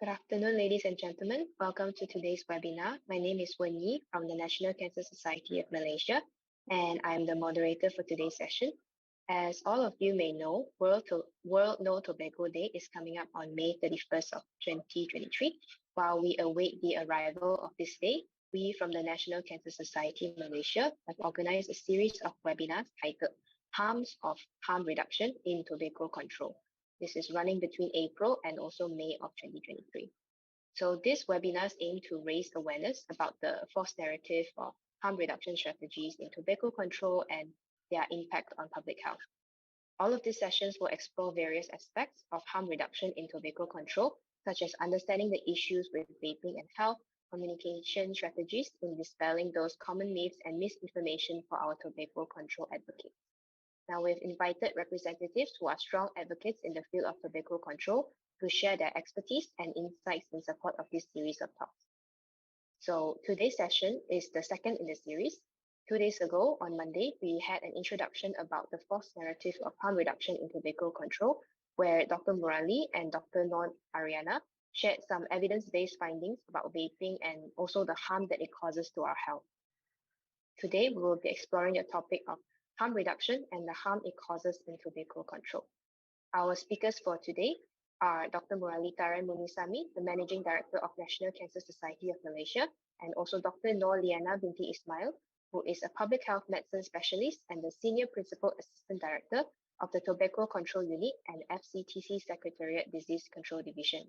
Good afternoon, ladies and gentlemen. Welcome to today's webinar. My name is Wen Yi from the National Cancer Society of Malaysia, and I'm the moderator for today's session. As all of you may know, World No Tobacco Day is coming up on May 31st of 2023. While we await the arrival of this day, we from the National Cancer Society of Malaysia have organized a series of webinars titled Harms of Harm Reduction in Tobacco Control. This is running between April and also May of 2023. So these webinars aim to raise awareness about the false narrative of harm reduction strategies in tobacco control and their impact on public health. All of these sessions will explore various aspects of harm reduction in tobacco control, such as understanding the issues with vaping and health, communication strategies in dispelling those common myths and misinformation for our tobacco control advocates. Now, we've invited representatives who are strong advocates in the field of tobacco control to share their expertise and insights in support of this series of talks. So today's session is the second in the series. 2 days ago, on Monday, we had an introduction about the false narrative of harm reduction in tobacco control, where Dr. Murali and Dr. Norliana shared some evidence-based findings about vaping and also the harm that it causes to our health. Today, we will be exploring the topic of harm reduction and the harm it causes in tobacco control. Our speakers for today are Dr. Murallitharan Munisamy, the Managing Director of National Cancer Society of Malaysia, and also Dr. Norliana Ismail, who is a public health medicine specialist and the Senior Principal Assistant Director of the Tobacco Control Unit and FCTC Secretariat Disease Control Division.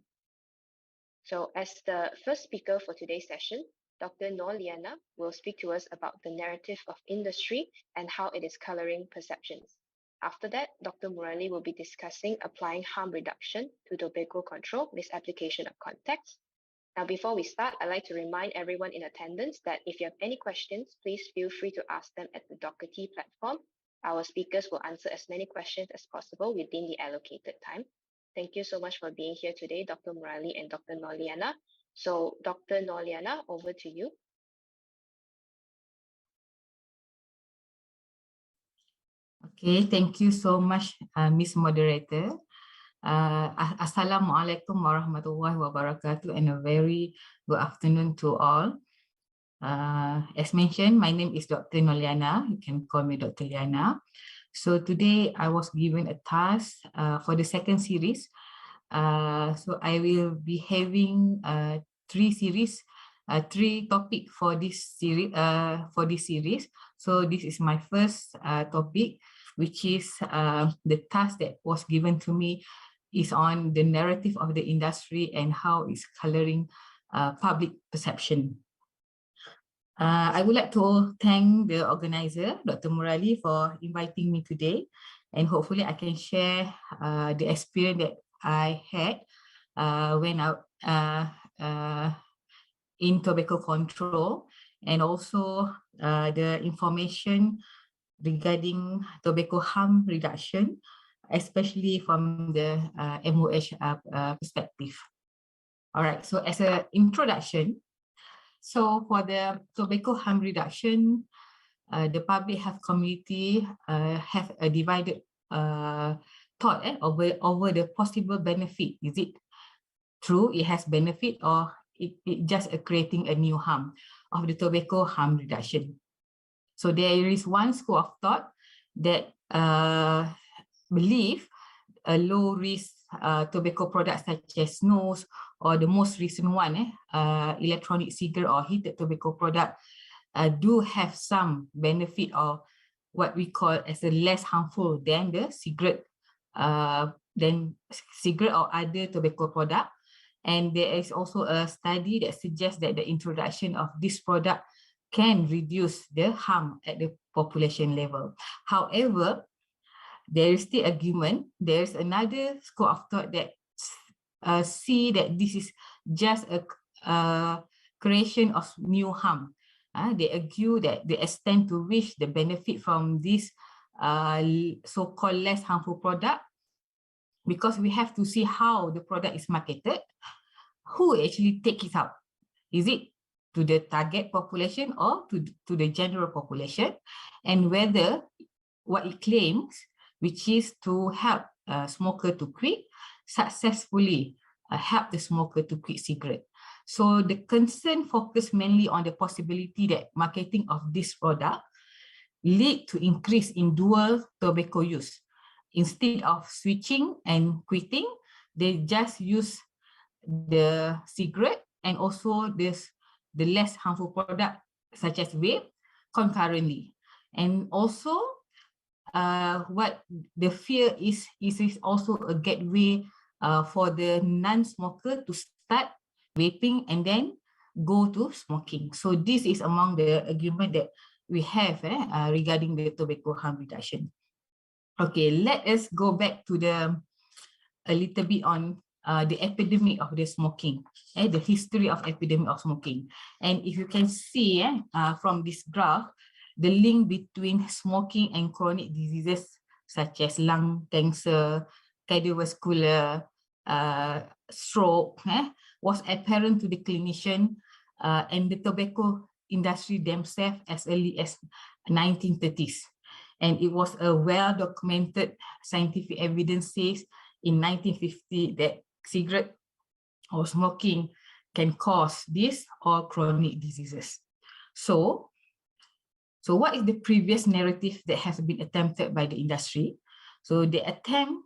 So as the first speaker for today's session, Dr. Norliana will speak to us about the narrative of industry and how it is coloring perceptions. After that, Dr. Murali will be discussing applying harm reduction to tobacco control with application of context. Now, before we start, I'd like to remind everyone in attendance that if you have any questions, please feel free to ask them at the Doherty platform. Our speakers will answer as many questions as possible within the allocated time. Thank you so much for being here today, Dr. Murali and Dr. Norliana. So, Dr. Norliana, over to you. Okay, thank you so much, Ms. Moderator. Assalamualaikum warahmatullahi wabarakatuh and a very good afternoon to all. As mentioned, my name is Dr. Norliana. You can call me Dr. Liana. So today I was given a task for the second series. So I will be having three topics for this series. So this is my first topic, which is the task that was given to me is on the narrative of the industry and how it's coloring public perception. I would like to thank the organizer, Dr. Murali, for inviting me today, and hopefully I can share the experience that I had when I in tobacco control, and also the information regarding tobacco harm reduction, especially from the MOH perspective. All right, so as an introduction, so for the tobacco harm reduction, the public health community have a divided thought over the possible benefit. Is it true it has benefit, or it just creating a new harm of the tobacco harm reduction? So there is one school of thought that believe a low risk tobacco products such as snus, or the most recent one, electronic cigarette or heated tobacco product, do have some benefit, or what we call as a less harmful than the cigarette, or other tobacco product. And there is also a study that suggests that the introduction of this product can reduce the harm at the population level. However, there is still argument. There's another school of thought that see that this is just a creation of new harm. They argue that the extent to which the benefit from this so-called less harmful product, because we have to see how the product is marketed, who actually take it out. Is it to the target population or to the general population, and whether what it claims, which is to help smoker to quit, successfully help the smoker to quit cigarette. So the concern focused mainly on the possibility that marketing of this product lead to increase in dual tobacco use. Instead of switching and quitting, they just use the cigarette and also the less harmful product such as vape concurrently. And also what the fear is also a gateway for the non-smoker to start vaping and then go to smoking. So this is among the agreement that we have regarding the tobacco harm reduction. Okay, let us go back to a little bit on the epidemic of the smoking, the history of epidemic of smoking. And if you can see from this graph, the link between smoking and chronic diseases such as lung cancer, cardiovascular, stroke was apparent to the clinician and the tobacco industry themselves as early as 1930s. And it was a well-documented scientific evidence says in 1950 that cigarette or smoking can cause this or chronic diseases. So what is the previous narrative that has been attempted by the industry? So they attempt,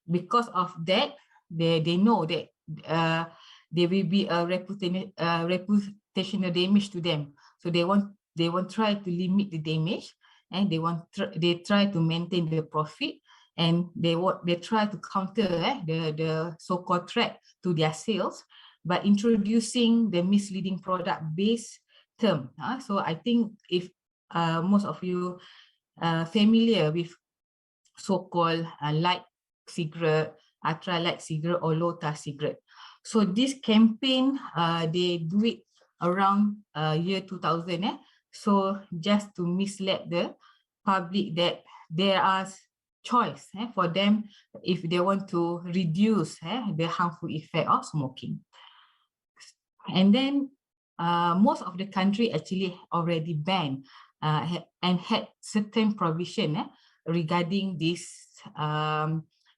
because of that, they know that there will be a reputational damage to them. So they want try to limit the damage, and they try to maintain the profit, and they try to counter the so-called threat to their sales by introducing the misleading product-based term. So I think if most of you familiar with so-called light cigarette, ultra light cigarette, or low tar cigarette. So this campaign, they do it around year 2000. So just to mislead the public that there are choice for them if they want to reduce the harmful effect of smoking. And then most of the country actually already banned and had certain provision regarding this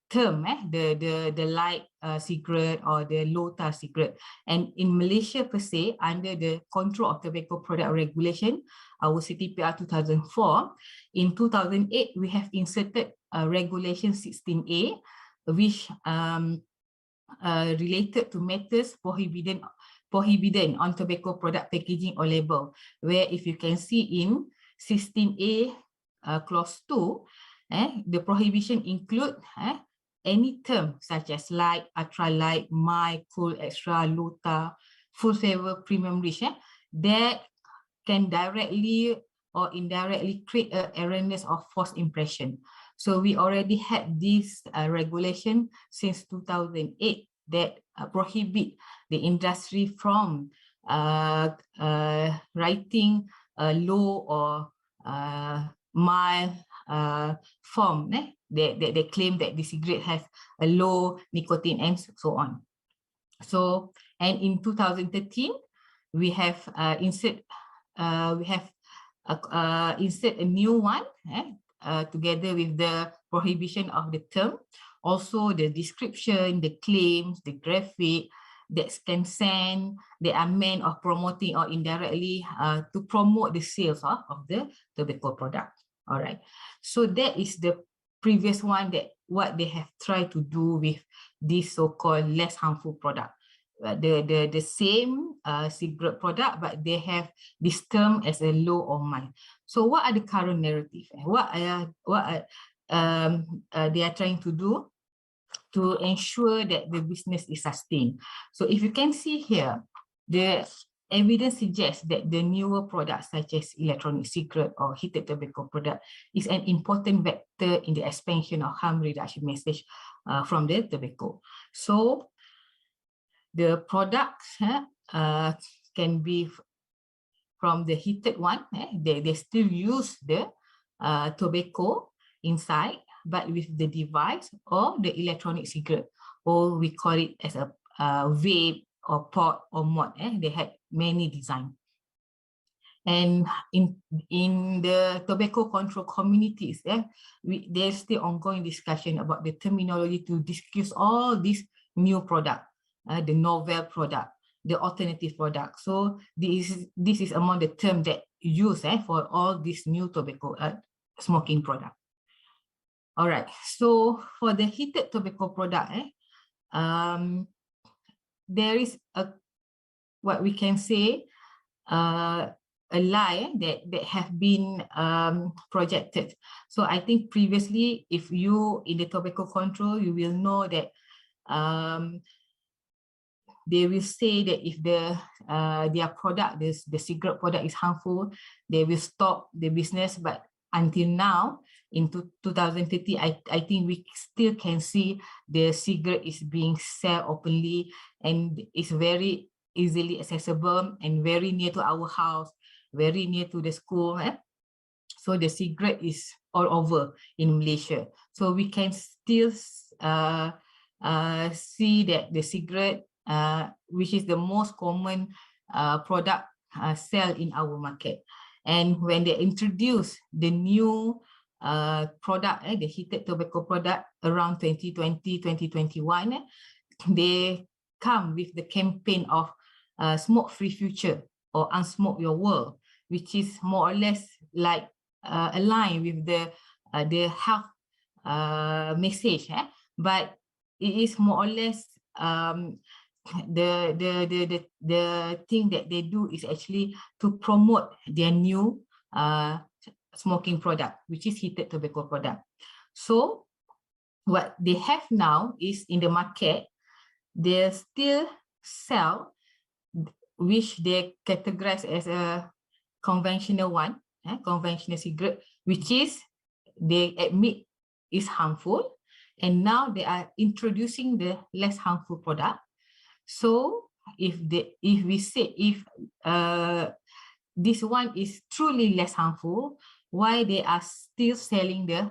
term, the light cigarette or the low tar cigarette. And in Malaysia per se, under the Control of Tobacco Product Regulation, our CTPR 2004, in 2008, we have inserted Regulation 16A, which related to matters prohibited on tobacco product packaging or label, where if you can see in 16A clause 2, the prohibition include any term such as light, ultra light, mild, cool, extra, low tar, full flavor, premium rich, that can directly or indirectly create an erroneous or false impression. So we already had this regulation since 2008 that prohibit the industry from writing a low or mild form. They claim that the cigarette has a low nicotine and so on. So, and in 2013, we have insert a new one together with the prohibition of the term, also the description, the claims, the graphic that can send, they are meant of promoting or indirectly to promote the sales of the tobacco product. All right, so that is the previous one, that what they have tried to do with this so-called less harmful product. The same cigarette product, but they have this term as a low or mild. So what are the current narrative? What they are trying to do to ensure that the business is sustained? So if you can see here, the evidence suggests that the newer products such as electronic cigarette or heated tobacco product is an important vector in the expansion of harm reduction message from the tobacco. So the products can be from the heated one, they still use the tobacco inside, but with the device or the electronic cigarette, or we call it as a vape or pod or mod. They had many designs. And in the tobacco control communities, there's still ongoing discussion about the terminology to discuss all these new products. the novel product, the alternative product. So this is among the terms that used for all these new tobacco smoking product. All right, so for the heated tobacco product, there is what we can say a lie that have been projected. So I think previously, if you in the tobacco control, you will know that they will say that if their product, the cigarette product is harmful, they will stop the business. But until now, in 2030, I think we still can see the cigarette is being sold openly, and it's very easily accessible and very near to our house, very near to the school. So the cigarette is all over in Malaysia. So we can still see that the cigarette, which is the most common product sell in our market. And when they introduce the new product, the heated tobacco product around 2020, 2021, they come with the campaign of smoke-free future or unsmoke your world, which is more or less like aligned with the health message, but it is more or less the thing that they do is actually to promote their new smoking product, which is heated tobacco product. So what they have now is in the market, they still sell, which they categorize as a conventional one, conventional cigarette, which is they admit is harmful, and now they are introducing the less harmful product. So if we say this one is truly less harmful, why they are still selling the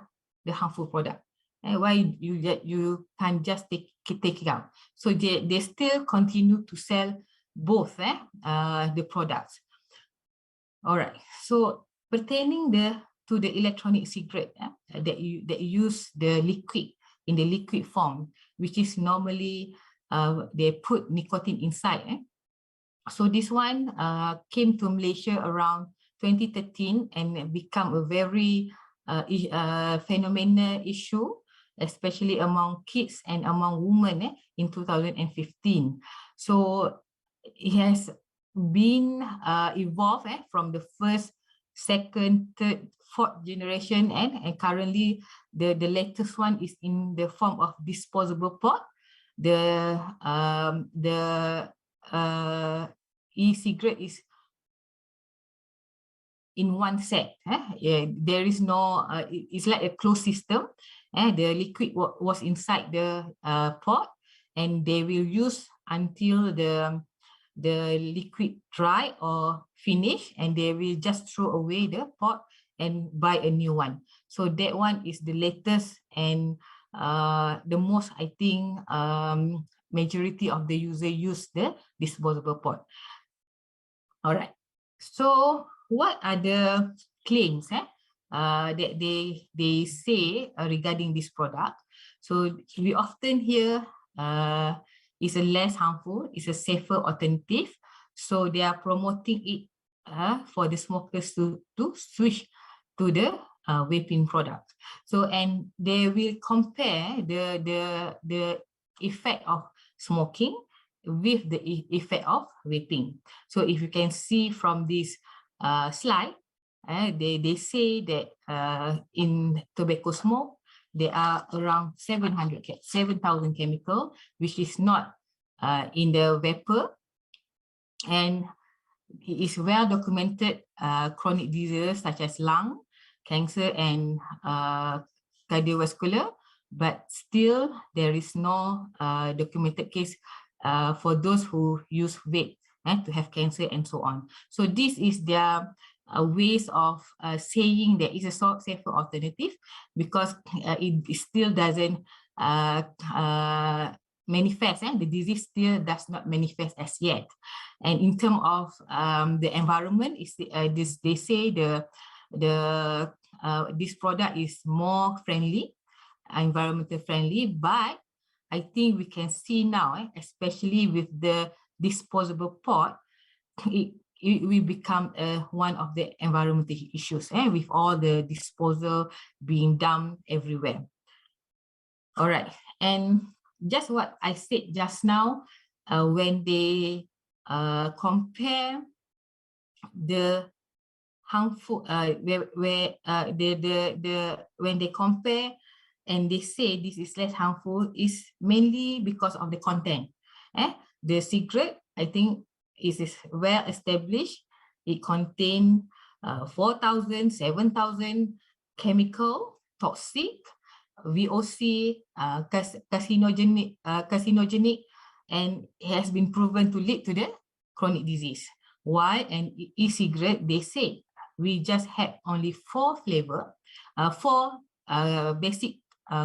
harmful product? And why you can just take it out? So they still continue to sell both the products. All right. So pertaining to the electronic cigarette that use the liquid in the liquid form, which is normally they put nicotine inside. So this one came to Malaysia around 2013 and become a very phenomenal issue, especially among kids and among women in 2015. So it has been evolved from the first, second, third, fourth generation, and currently the latest one is in the form of disposable pod. The e-cigarette is in one set. There is no, it's like a closed system. The liquid was inside the pot, and they will use until the liquid dry or finish, and they will just throw away the pot and buy a new one. So that one is the latest and the most, I think, majority of the user use the disposable pot. All right. So what are the claims that they say regarding this product? So we often hear it's a less harmful, it's a safer alternative. So they are promoting it for the smokers to switch to the vaping product. So, and they will compare the effect of smoking with the effect of vaping. So if you can see from this slide, they say that in tobacco smoke, there are around 7,000 chemicals, which is not in the vapor. And it is well documented chronic diseases such as lung cancer and cardiovascular, but still there is no documented case for those who use vape to have cancer and so on. So this is their ways of saying that it's a safer alternative, because it still doesn't manifest, the disease still does not manifest as yet. And in terms of the environment, they say this product is more friendly, environmental friendly, but I think we can see now, especially with the disposable pot, it will become one of the environmental issues, with all the disposal being dumped everywhere. All right, and just what I said just now, when they compare the harmful, when they compare and they say this is less harmful, is mainly because of the content. The cigarette, I think, is well established. It contains 4,000, 7,000 chemical, toxic, VOC, carcinogenic, and it has been proven to lead to the chronic disease. While an e-cigarette, they say we just have only four basic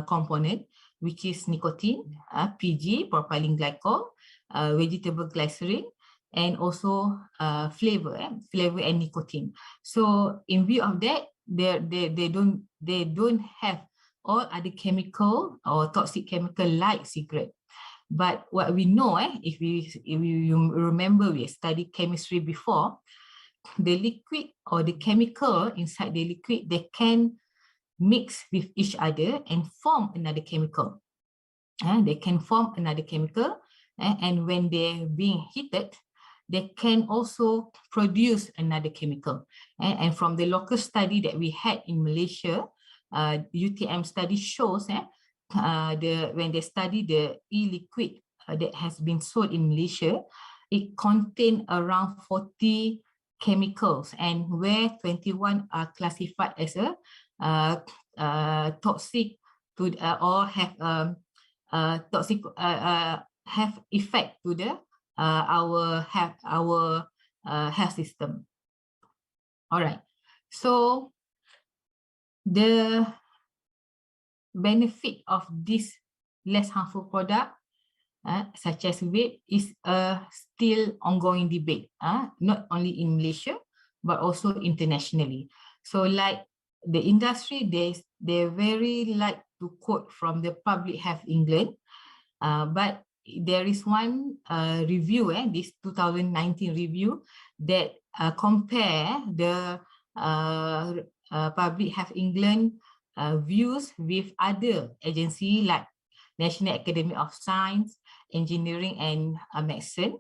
component, which is nicotine, PG, propylene glycol, vegetable glycerin, and also flavor and nicotine. So in view of that, they don't have all other chemical or toxic chemical like cigarette. But what we know, if you remember, we studied chemistry before, the liquid or the chemical inside the liquid, they can mix with each other and form another chemical. They can form another chemical, and when they're being heated, they can also produce another chemical. And from the local study that we had in Malaysia, UTM study shows when they study the e-liquid that has been sold in Malaysia, it contains around 40 chemicals, and where 21 are classified as toxic to or have toxic have effect to the our health system. All right, so the benefit of this less harmful product, such as vape, is a still ongoing debate, not only in Malaysia, but also internationally. So like the industry, they very like to quote from the Public Health England, but there is one review, this 2019 review, that compare the Public Health England views with other agencies like National Academy of Science, Engineering and Medicine,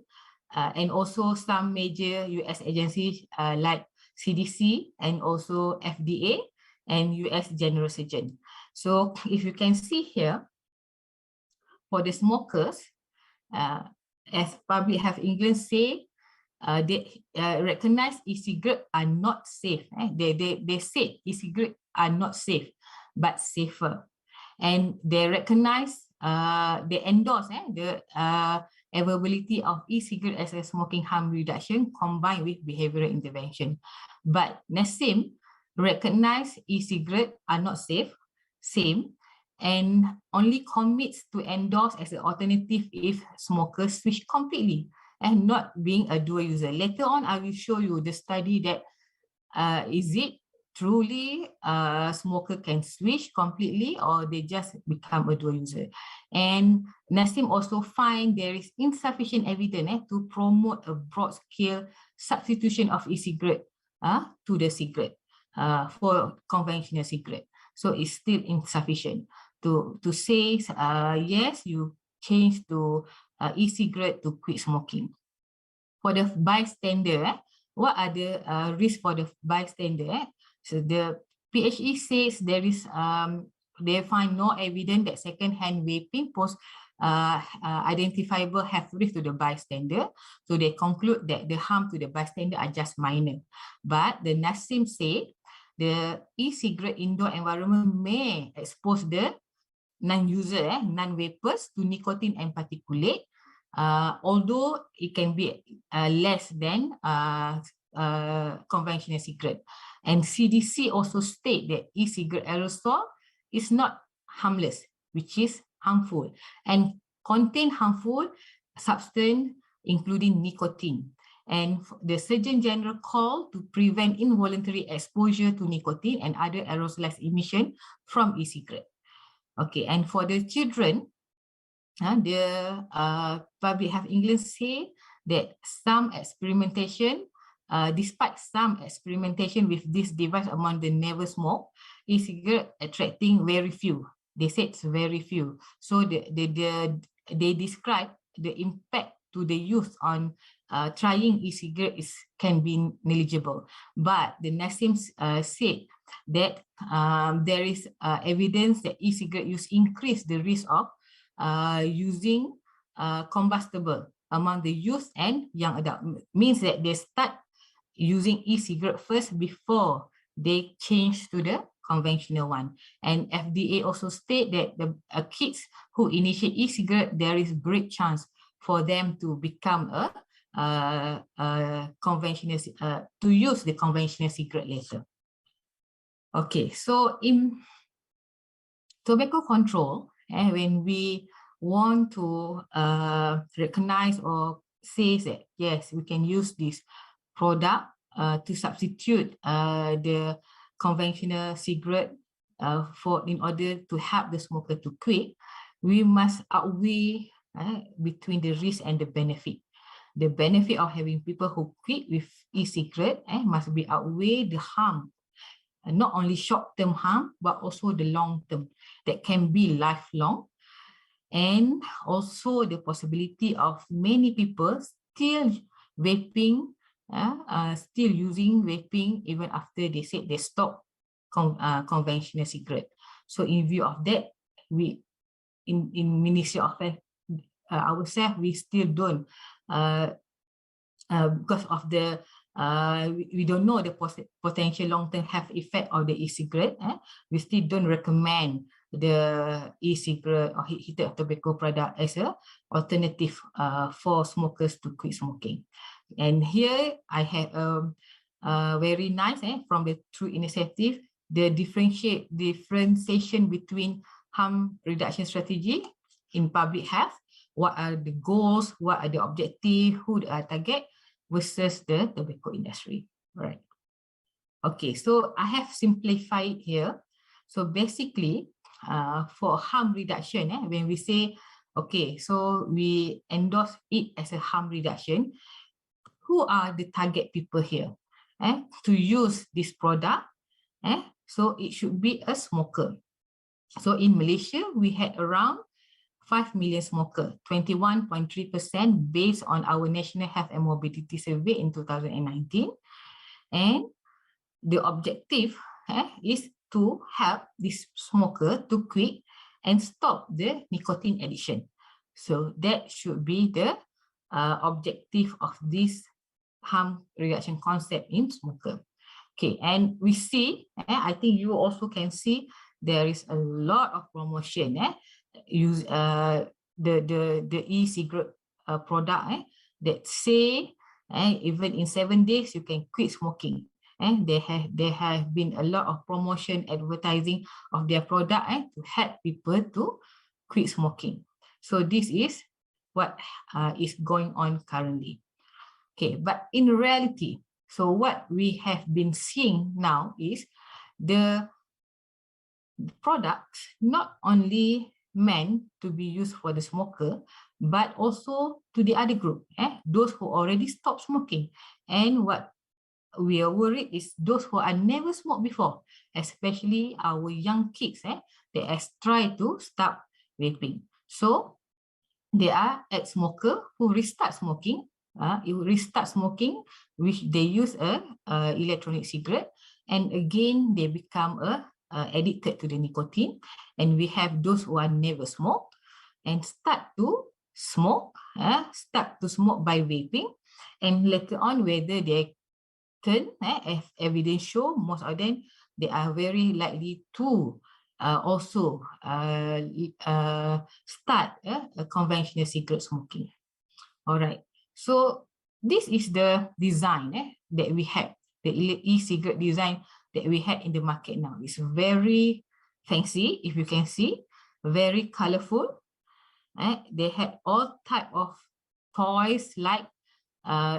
and also some major US agencies like CDC and also FDA and US General Surgeon. So if you can see here, for the smokers, as Public Health England say, they recognize e-cigarettes are not safe. They say e-cigarettes are not safe, but safer. And they recognize, they endorse the availability of e-cigarette as a smoking harm reduction combined with behavioral intervention. But NASIM recognize e-cigarettes are not safe, same, and only commits to endorse as an alternative if smokers switch completely and not being a dual user. Later on, I will show you the study that is it truly a smoker can switch completely or they just become a dual user. And NASIM also find there is insufficient evidence to promote a broad scale substitution of e-cigarette to the cigarette for conventional cigarette. So it's still insufficient to say, yes, you change to e-cigarette to quit smoking. For the bystander, what are the risks for the bystander? So the PHE says there is, they find no evidence that second-hand vaping pose identifiable health risk to the bystander. So they conclude that the harm to the bystander are just minor. But the NASIM say the e-cigarette indoor environment may expose the non-user, non-vapers to nicotine and particulate, although it can be less than conventional cigarette. And CDC also state that e-cigarette aerosol is not harmless, which is harmful, and contain harmful substance, including nicotine. And the Surgeon General called to prevent involuntary exposure to nicotine and other aerosolized emission from e-cigarette. Okay, and for the children, the Public Health England say that some experimentation, despite some experimentation with this device among the never smoke, e-cigarette attracting very few. They said it's very few. So they describe the impact to the youth on trying e-cigarette can be negligible. But the Nassim said that there is evidence that e-cigarette use increase the risk of using combustible among the youth and young adult. Means that they start using e-cigarette first before they change to the conventional one. And FDA also state that the kids who initiate e-cigarette, there is great chance for them to become a conventional, to use the conventional cigarette later. Okay, so in tobacco control, when we want to recognize or say that, yes, we can use this product to substitute the conventional cigarette in order to help the smoker to quit, we must outweigh between the risk and the benefit. The benefit of having people who quit with e-cigarette must be outweigh the harm, not only short-term harm, but also the long-term that can be lifelong, and also the possibility of many people still vaping, still using vaping even after they said they stop conventional cigarette. So in view of that, we in Ministry of Health ourselves, we still don't because of the we don't know the potential long-term health effect of the e-cigarette. We still don't recommend the e-cigarette or heated tobacco product as an alternative for smokers to quit smoking. And here I have very nice from the True Initiative, the differentiation between harm reduction strategy in public health. What are the goals? What are the objectives? Who are target versus the tobacco industry? Right. Okay, so I have simplified here. So basically, for harm reduction, when we say, okay, so we endorse it as a harm reduction, who are the target people here to use this product? So it should be a smoker. So in Malaysia, we had around 5 million smokers, 21.3% based on our National Health and Mobility Survey in 2019. And the objective is to help this smoker to quit and stop the nicotine addiction. So that should be the objective of this harm reduction concept in smoker. Okay, and we see, I think you also can see there is a lot of promotion. Use the e-cigarette product that say even in 7 days you can quit smoking. And there have been a lot of promotion advertising of their product to help people to quit smoking. So this is what is going on currently. Okay, but in reality, so what we have been seeing now is the products not only meant to be used for the smoker, but also to the other group, those who already stopped smoking. And what we are worried is those who are never smoked before, especially our young kids that has tried to stop vaping. So there are ex-smokers who restart smoking, which they use a electronic cigarette, and again they become addicted to the nicotine. And we have those who are never smoked and start to smoke by vaping, and later on whether they turn, as evidence show, most of them they are very likely to also start a conventional cigarette smoking. All right, so this is the design that we have, the e-cigarette design that we had in the market now. It's very fancy, if you can see, very colorful. They had all type of toys like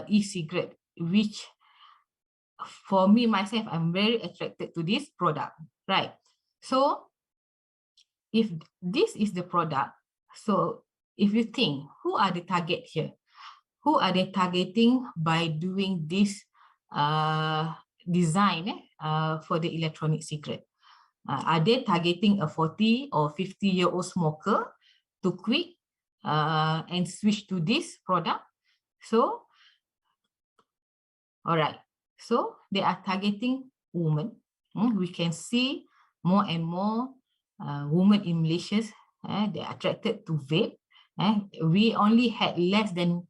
e-cigarette, which for me myself, I'm very attracted to this product, right? So if this is the product, so if you think, who are the target here? Who are they targeting by doing this design for the electronic cigarette? Are they targeting a 40 or 50-year-old smoker to quit and switch to this product? So, all right. So they are targeting women. We can see more and more women in Malaysia, they are attracted to vape. We only had less than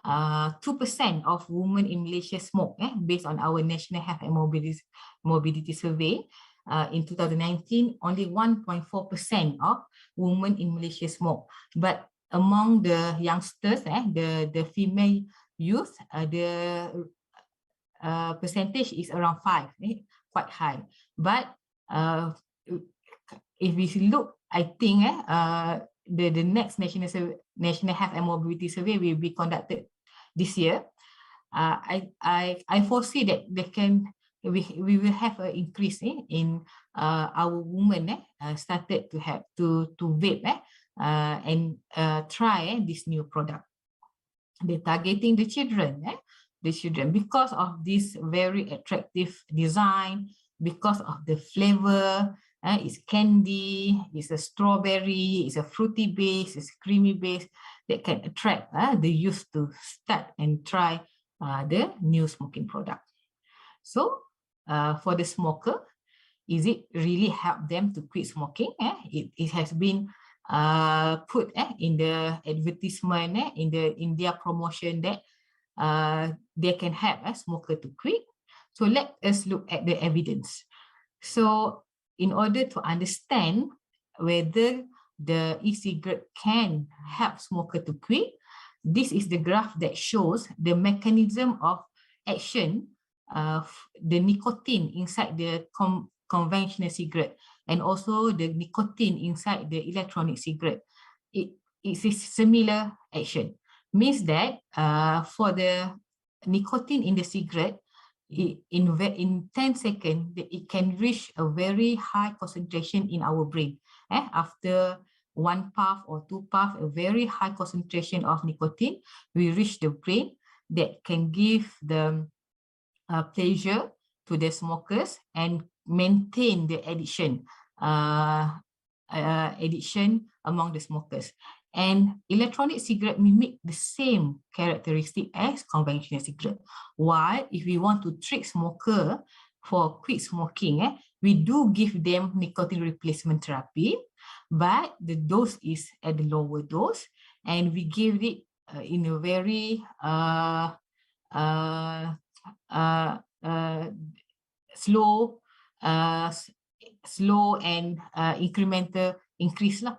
2% of women in Malaysia smoke, based on our National Health and Mobility Survey. In 2019, only 1.4% of women in Malaysia smoke. But among the youngsters, the female youth, the percentage is around 5, quite high. But if we look, I think the next National Health and Mobility Survey will be conducted this year. I foresee that we will have an increase in our women started to vape and try this new product. They're targeting the children, because of this very attractive design, because of the flavor. It's candy, it's a strawberry, it's a fruity base, it's creamy base that can attract the youth to start and try the new smoking product. So for the smoker, is it really help them to quit smoking? It has been put in the advertisement, in their promotion that they can help a smoker to quit. So let us look at the evidence. So in order to understand whether the e-cigarette can help smoker to quit, this is the graph that shows the mechanism of action of the nicotine inside the conventional cigarette and also the nicotine inside the electronic cigarette. It is a similar action. Means that for the nicotine in the cigarette, in 10 seconds, it can reach a very high concentration in our brain. After one puff or two puffs, a very high concentration of nicotine, we reach the brain that can give the pleasure to the smokers and maintain the addiction among the smokers. And electronic cigarette mimic the same characteristic as conventional cigarette. While if we want to trick smoker for quit smoking, we do give them nicotine replacement therapy, but the dose is at the lower dose, and we give it in a very slow and incremental increase lah.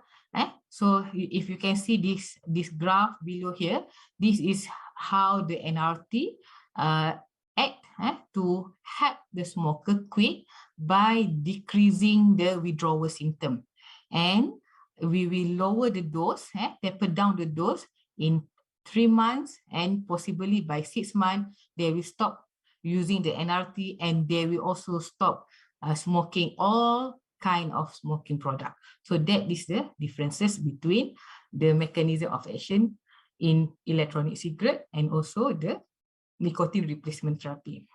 So if you can see this graph below here, this is how the NRT act to help the smoker quit by decreasing the withdrawal symptom. And we will lower the dose, taper down the dose in 3 months, and possibly by 6 months, they will stop using the NRT and they will also stop smoking all kind of smoking product. So that is the differences between the mechanism of action in electronic cigarette and also the nicotine replacement therapy.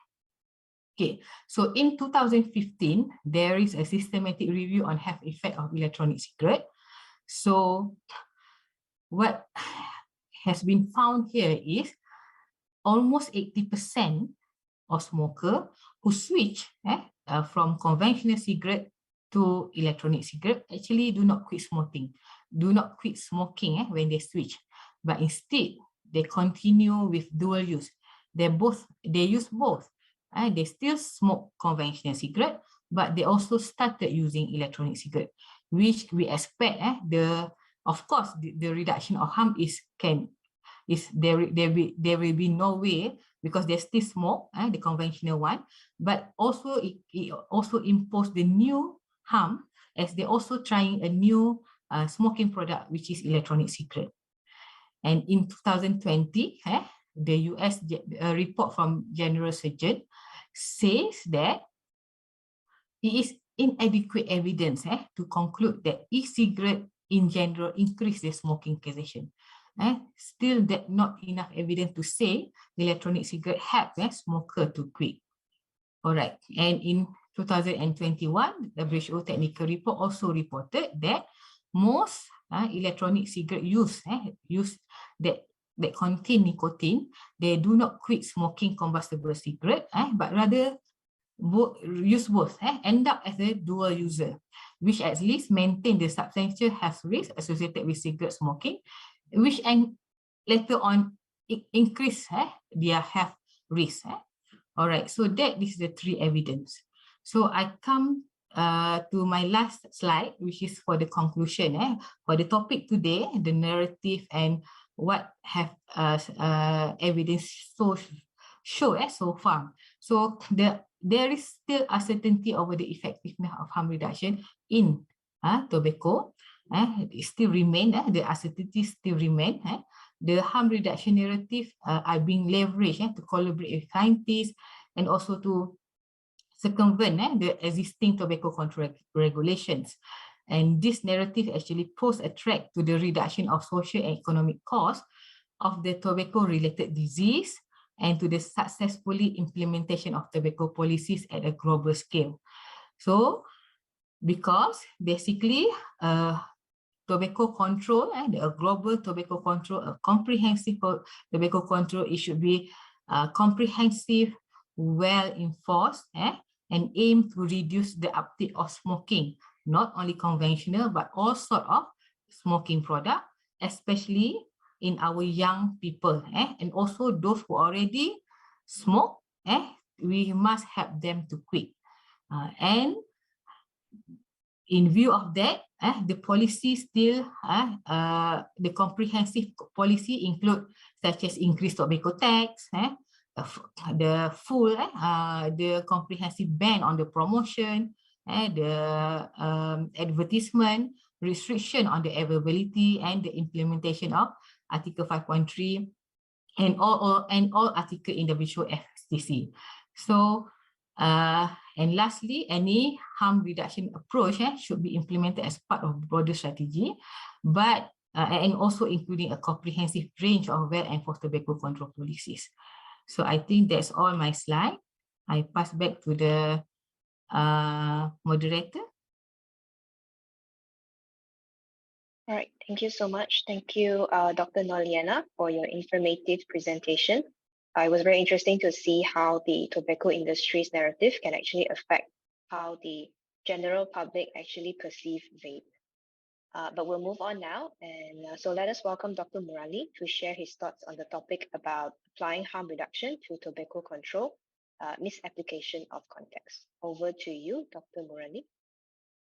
Okay, so in 2015, there is a systematic review on health effect of electronic cigarette. So what has been found here is almost 80% of smokers who switch from conventional cigarette to electronic cigarette actually do not quit smoking, when they switch, but instead they continue with dual use. They use both. They still smoke conventional cigarette, but they also started using electronic cigarette, which we expect of course the reduction of harm there will be no way, because they still smoke the conventional one, but also it also impose the new harm as they also trying a new smoking product, which is electronic cigarette. And in 2020, the US report from General Surgeon says that it is inadequate evidence to conclude that e-cigarette in general increase the smoking cessation. still that not enough evidence to say the electronic cigarette help smoker to quit. All right, and in 2021, the WHO technical report also reported that most electronic cigarette use that contain nicotine, they do not quit smoking combustible cigarette, but rather use both, end up as a dual user, which at least maintain the substantial health risk associated with cigarette smoking, which later on increase their health risk. All right, so that is the three evidence. So I come to my last slide, which is for the conclusion. For the topic today, the narrative and what have evidence show so far. So there is still uncertainty over the effectiveness of harm reduction in tobacco. It still remain, the uncertainty still remain. The harm reduction narrative are being leveraged to collaborate with scientists and also to circumvent the existing tobacco control regulations. And this narrative actually pose a threat to the reduction of social and economic costs of the tobacco-related disease and to the successfully implementation of tobacco policies at a global scale. So, because basically, tobacco control and a global tobacco control, a comprehensive tobacco control, it should be comprehensive, well enforced, and aim to reduce the uptake of smoking, not only conventional, but all sort of smoking product, especially in our young people, and also those who already smoke, we must help them to quit. And in view of that, the policy still, the comprehensive policy include such as increased tobacco tax, the full, the comprehensive ban on the promotion, the advertisement, restriction on the availability and the implementation of Article 5.3 and all article in the visual FCTC. So, and lastly, any harm reduction approach should be implemented as part of broader strategy, but and also including a comprehensive range of well-enforced tobacco control policies. So I think that's all my slide. I pass back to the moderator. All right, thank you so much. Thank you, Dr. Norliana, for your informative presentation. It was very interesting to see how the tobacco industry's narrative can actually affect how the general public actually perceive vape. But we'll move on now. And so let us welcome Dr. Murali to share his thoughts on the topic about applying harm reduction to tobacco control, misapplication of context. Over to you, Dr. Murali.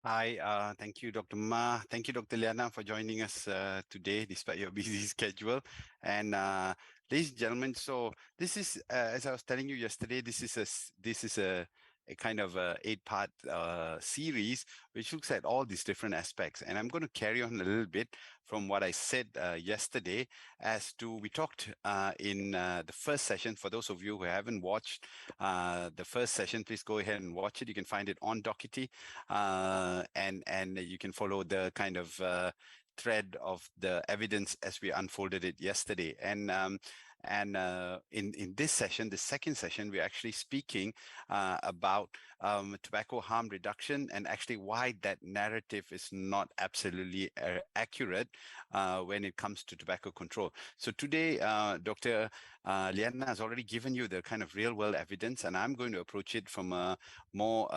Hi, thank you, Dr. Mah. Thank you, Dr. Liana, for joining us today, despite your busy schedule. And ladies and gentlemen, so this is, as I was telling you yesterday, this is a kind of a 8-part series which looks at all these different aspects. And I'm going to carry on a little bit from what I said yesterday, as to we talked in the first session. For those of you who haven't watched the first session, please go ahead and watch it. You can find it on Dockety, and you can follow the kind of thread of the evidence as we unfolded it yesterday. And in this session, the second session, we're actually speaking about tobacco harm reduction, and actually why that narrative is not absolutely accurate when it comes to tobacco control. So today, Dr. Liana has already given you the kind of real world evidence, and I'm going to approach it from a more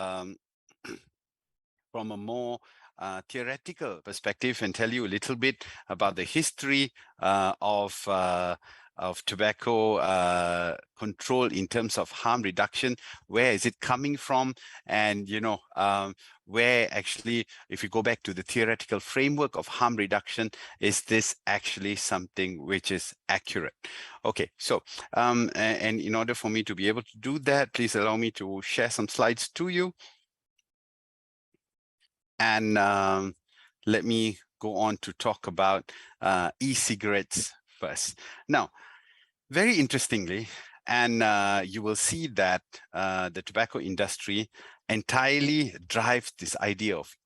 theoretical perspective and tell you a little bit about the history of tobacco control in terms of harm reduction. Where is it coming from? And, you know, where actually, if you go back to the theoretical framework of harm reduction, is this actually something which is accurate? Okay, so, and in order for me to be able to do that, please allow me to share some slides to you. And let me go on to talk about e-cigarettes first. Now, very interestingly, and you will see that the tobacco industry entirely drives this idea of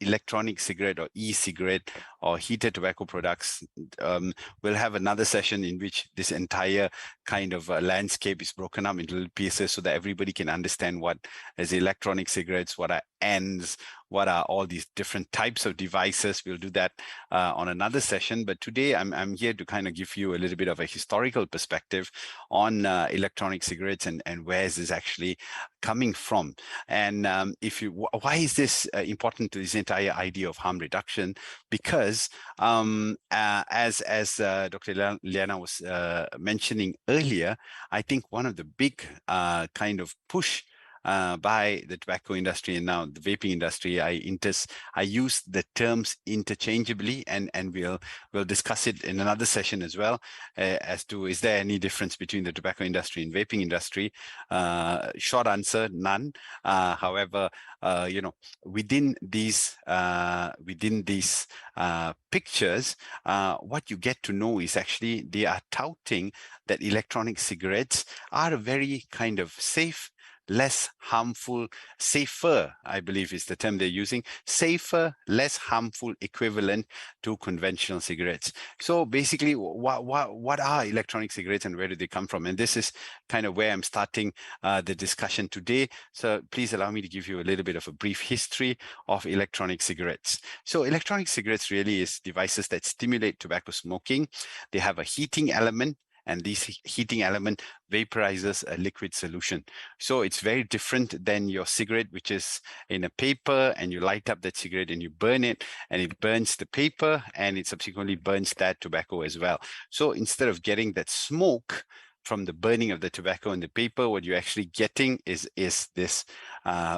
electronic cigarette or e-cigarette or heated tobacco products. We'll have another session in which this entire kind of landscape is broken up into little pieces so that everybody can understand what is electronic cigarettes, what are ends, what are all these different types of devices. We'll do that on another session. But today I'm here to kind of give you a little bit of a historical perspective on electronic cigarettes and where is this actually coming from. And why is this important to this entire idea of harm reduction? Because as Dr. Liana was mentioning earlier, I think one of the big kind of push by the tobacco industry and now the vaping industry, I use the terms interchangeably, and we'll discuss it in another session as well, as to is there any difference between the tobacco industry and vaping industry? Short answer, none. However, within these pictures, what you get to know is actually they are touting that electronic cigarettes are a very kind of safe, less harmful, safer, I believe is the term they're using, safer, less harmful equivalent to conventional cigarettes. So basically, what are electronic cigarettes and where do they come from? And this is kind of where I'm starting the discussion today. So please allow me to give you a little bit of a brief history of electronic cigarettes. So electronic cigarettes really is devices that stimulate tobacco smoking. They have a heating element, and this heating element vaporizes a liquid solution. So it's very different than your cigarette, which is in a paper, and you light up that cigarette and you burn it, and it burns the paper, and it subsequently burns that tobacco as well. So instead of getting that smoke from the burning of the tobacco and the paper, what you're actually getting is this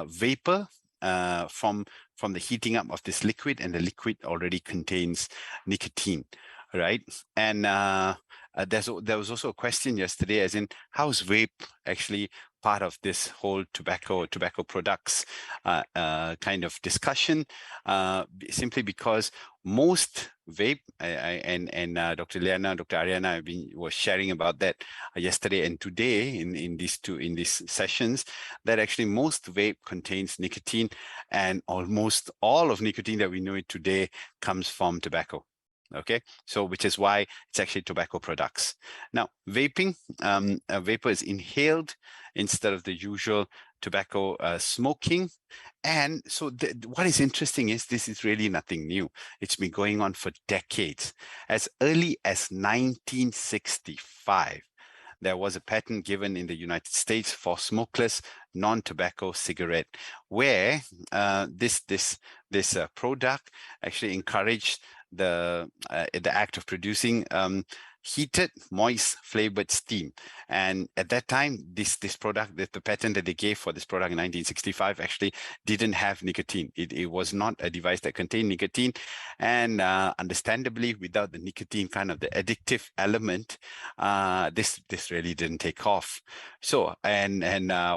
vapor from the heating up of this liquid, and the liquid already contains nicotine, right? And there was also a question yesterday, as in, how is vape actually part of this whole tobacco products kind of discussion? Simply because most vape, and Dr. Liana, Dr. Ariana was sharing about that yesterday and today in these sessions, that actually most vape contains nicotine, and almost all of nicotine that we know it today comes from tobacco. Okay, so which is why it's actually tobacco products. Now, vaping, vapor is inhaled instead of the usual tobacco smoking. And so what is interesting is this is really nothing new. It's been going on for decades. As early as 1965, there was a patent given in the United States for smokeless non-tobacco cigarette, where this product actually encouraged the act of producing heated, moist, flavored steam. And at that time, this product, the patent that they gave for this product in 1965 actually didn't have nicotine. It was not a device that contained nicotine. And understandably, without the nicotine, kind of the addictive element, this really didn't take off. So, and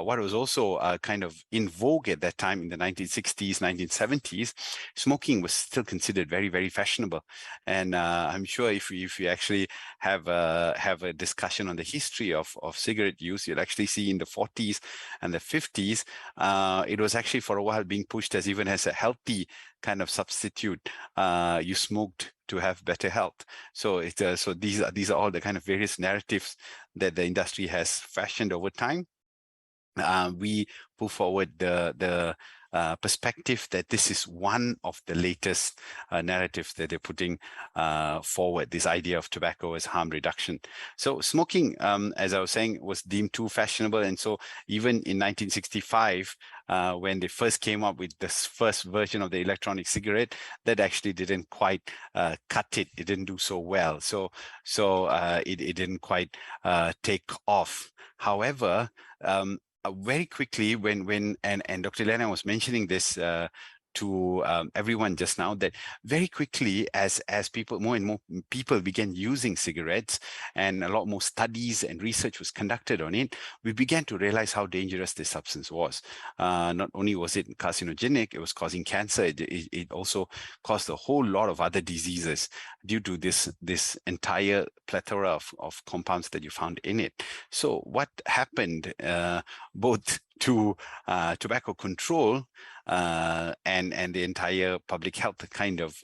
what was also kind of in vogue at that time in the 1960s, 1970s, smoking was still considered very, very fashionable. And I'm sure if you actually have a discussion on the history of cigarette use, you'll actually see in the 40s and the 50s, it was actually for a while being pushed as even as a healthy kind of substitute. You smoked to have better health. So so these are all the kind of various narratives that the industry has fashioned over time. We put forward the perspective that this is one of the latest narratives that they're putting forward, this idea of tobacco as harm reduction. So smoking, as I was saying, was deemed too fashionable. And so even in 1965, when they first came up with this first version of the electronic cigarette, that actually didn't quite cut it. It didn't do so well. So it didn't quite take off. However, very quickly, when Dr. Liana was mentioning this to everyone just now, that very quickly as people, more and more people began using cigarettes, and a lot more studies and research was conducted on it, we began to realize how dangerous this substance was. Not only was it carcinogenic, it was causing cancer. It also caused a whole lot of other diseases due to this entire plethora of compounds that you found in it. So what happened, both to tobacco control and the entire public health kind of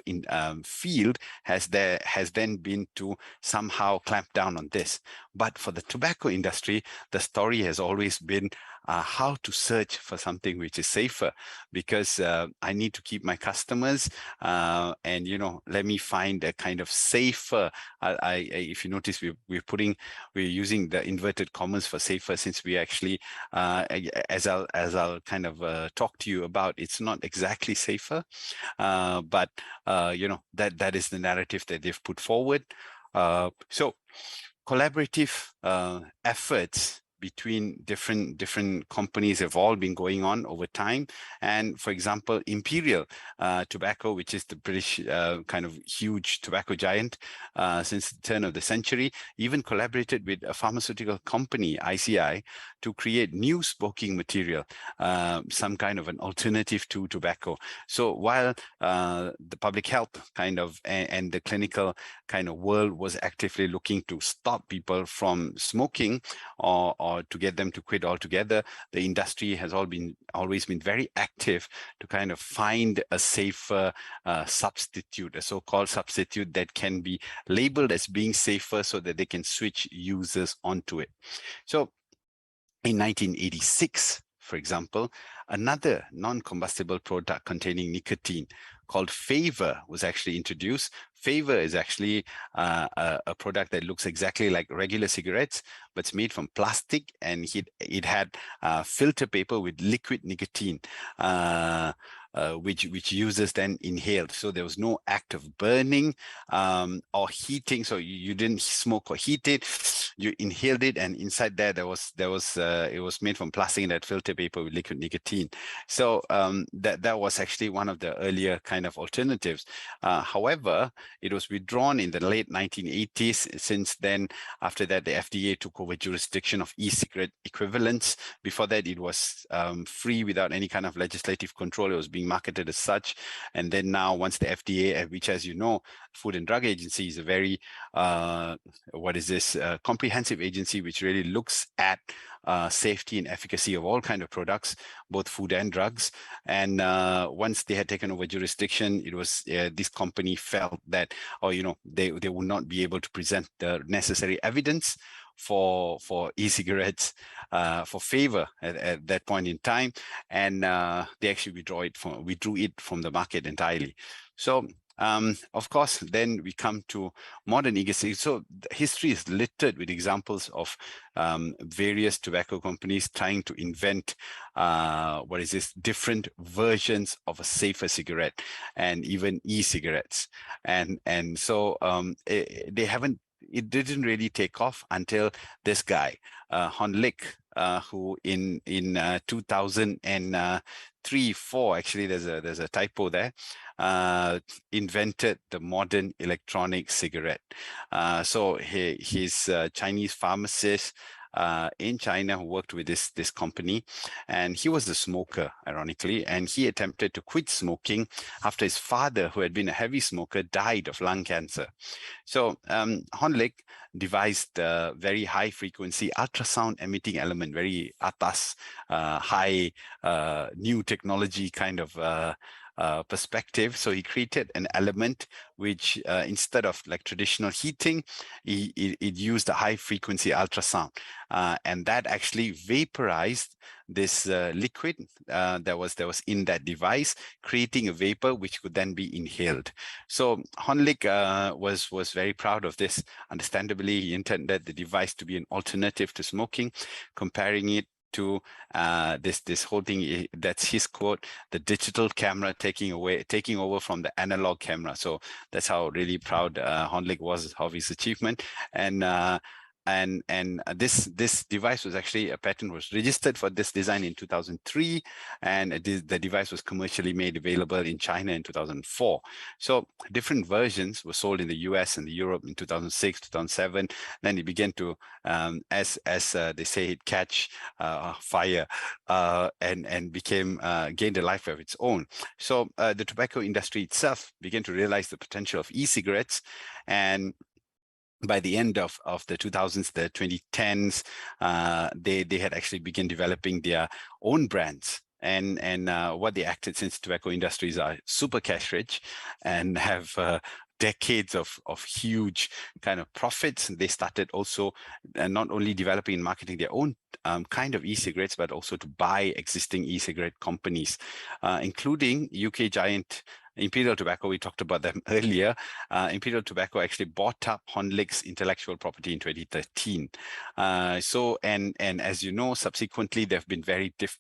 field has then been to somehow clamp down on this. But for the tobacco industry, the story has always been how to search for something which is safer, because I need to keep my customers and let me find a kind of safer. If you notice, we're using the inverted commas for safer, since we actually as I'll kind of talk to you about, it's not exactly safer, but that is the narrative that they've put forward. So collaborative efforts between different companies have all been going on over time. And for example, Imperial Tobacco, which is the British kind of huge tobacco giant since the turn of the century, even collaborated with a pharmaceutical company, ICI, to create new smoking material, some kind of an alternative to tobacco. So while the public health kind of and the clinical kind of world was actively looking to stop people from smoking or to get them to quit altogether, the industry has always been very active to kind of find a safer substitute, a so-called substitute that can be labeled as being safer so that they can switch users onto it. So in 1986, for example, another non-combustible product containing nicotine called Favor was actually introduced. Favor is actually a product that looks exactly like regular cigarettes, but it's made from plastic, and it had filter paper with liquid nicotine, which users then inhaled. So there was no act of burning or heating. So you didn't smoke or heat it. You inhaled it, and inside there it was made from plastic and that filter paper with liquid nicotine. So that was actually one of the earlier kind of alternatives. However, it was withdrawn in the late 1980s. Since then, after that, the FDA took over jurisdiction of e-cigarette equivalents. Before that, it was free without any kind of legislative control. It was being marketed as such. And then now, once the FDA, which, as you know, Food and Drug Agency is a very comprehensive agency which really looks at safety and efficacy of all kinds of products, both food and drugs. And once they had taken over jurisdiction, it was this company felt that, they would not be able to present the necessary evidence for e-cigarettes for Favor at that point in time, and they actually withdrew it from the market entirely. So of course, then we come to modern e-cigarettes. So history is littered with examples of various tobacco companies trying to invent different versions of a safer cigarette, and even e-cigarettes. And so it didn't really take off until this guy, Hon Lik, who in 2003-4, actually there's a typo there, invented the modern electronic cigarette. So he's a Chinese pharmacist in China who worked with this company, and he was a smoker, ironically, and he attempted to quit smoking after his father, who had been a heavy smoker, died of lung cancer. So Hon Lik devised a very high frequency ultrasound emitting element, very atas, high new technology kind of perspective. So he created an element which instead of like traditional heating, it used a high frequency ultrasound, and that actually vaporized this liquid that was in that device, creating a vapor which could then be inhaled. So Hon Lik was very proud of this. Understandably, he intended the device to be an alternative to smoking, comparing it to this whole thing. That's his quote: the digital camera taking over from the analog camera. So that's how really proud Hon Lik was of his achievement. And this device was actually, a patent was registered for this design in 2003, and the device was commercially made available in China in 2004. So different versions were sold in the US and Europe in 2006, 2007. Then it began to, as they say, it catch fire and gained a life of its own. So the tobacco industry itself began to realize the potential of e-cigarettes, and by the end of the 2000s, the 2010s, they had actually begun developing their own brands. And what they acted, since tobacco industries are super cash rich and have decades of huge kind of profits, they started also not only developing and marketing their own kind of e-cigarettes, but also to buy existing e-cigarette companies, including UK giant Imperial Tobacco. We talked about them earlier. Imperial Tobacco actually bought up Honlick's intellectual property in 2013. And as you know, subsequently, there have been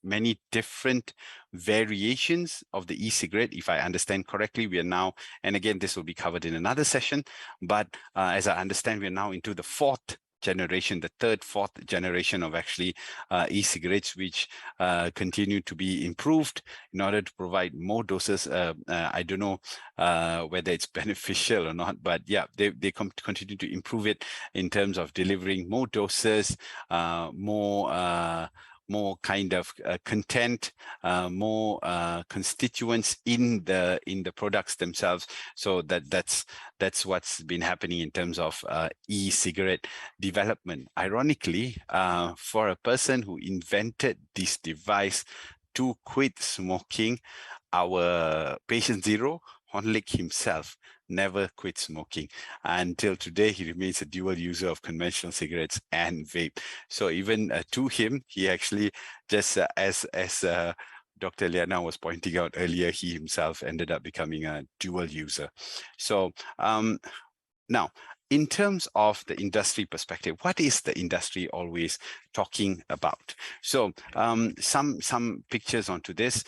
many different variations of the e-cigarette. If I understand correctly, we are now, and again, this will be covered in another session, but as I understand, we are now into the fourth generation, the third, fourth generation of actually e-cigarettes, which continue to be improved in order to provide more doses. I don't know whether it's beneficial or not, but yeah, they continue to improve it in terms of delivering more doses, more kind of content, more constituents in the products themselves. So that's what's been happening in terms of e-cigarette development. Ironically, for a person who invented this device to quit smoking, our patient zero, Honlick himself, never quit smoking. Until today, he remains a dual user of conventional cigarettes and vape. So even to him, he actually just as Dr. Liana was pointing out earlier, he himself ended up becoming a dual user. So now, in terms of the industry perspective, what is the industry always talking about? So some pictures onto this.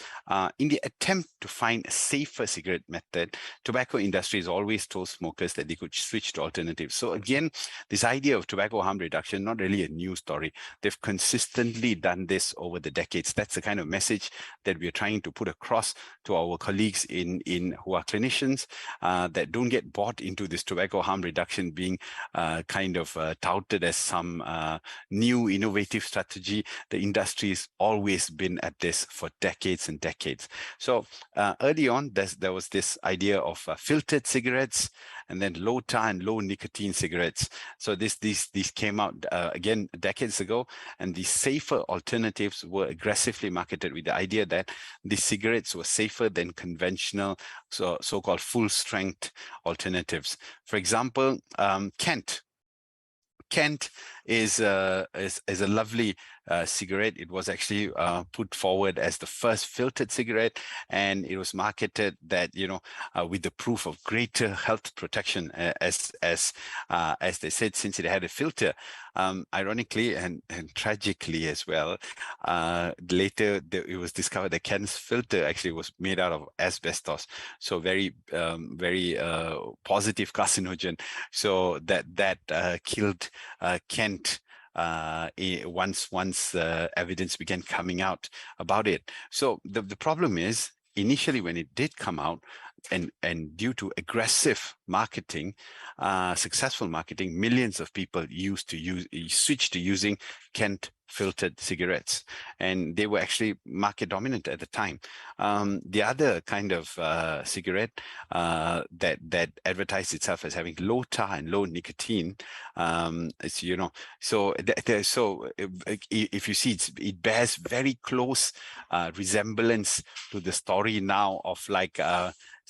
In the attempt to find a safer cigarette method, tobacco industry has always told smokers that they could switch to alternatives. So again, this idea of tobacco harm reduction, not really a new story. They've consistently done this over the decades. That's the kind of message that we're trying to put across to our colleagues in who are clinicians, that don't get bought into this tobacco harm reduction being kind of touted as some new innovative strategy. The industry has always been at this for decades and decades. So early on, there was this idea of filtered cigarettes, and then low tar and low nicotine cigarettes. So these came out again decades ago, and these safer alternatives were aggressively marketed with the idea that these cigarettes were safer than conventional, so-called full-strength alternatives. For example, Kent is a lovely cigarette. It was actually put forward as the first filtered cigarette, and it was marketed that, you know, with the proof of greater health protection, as they said, since it had a filter. Ironically and tragically as well, later it was discovered that Kent's filter actually was made out of asbestos, so very positive carcinogen. So that killed Kent once evidence began coming out about it. So the problem is, initially when it did come out, and due to aggressive marketing, successful marketing, millions of people switched to using Kent filtered cigarettes, and they were actually market dominant at the time. The other kind of cigarette that advertised itself as having low tar and low nicotine, it's, you know, so if you see, it bears very close resemblance to the story now of like,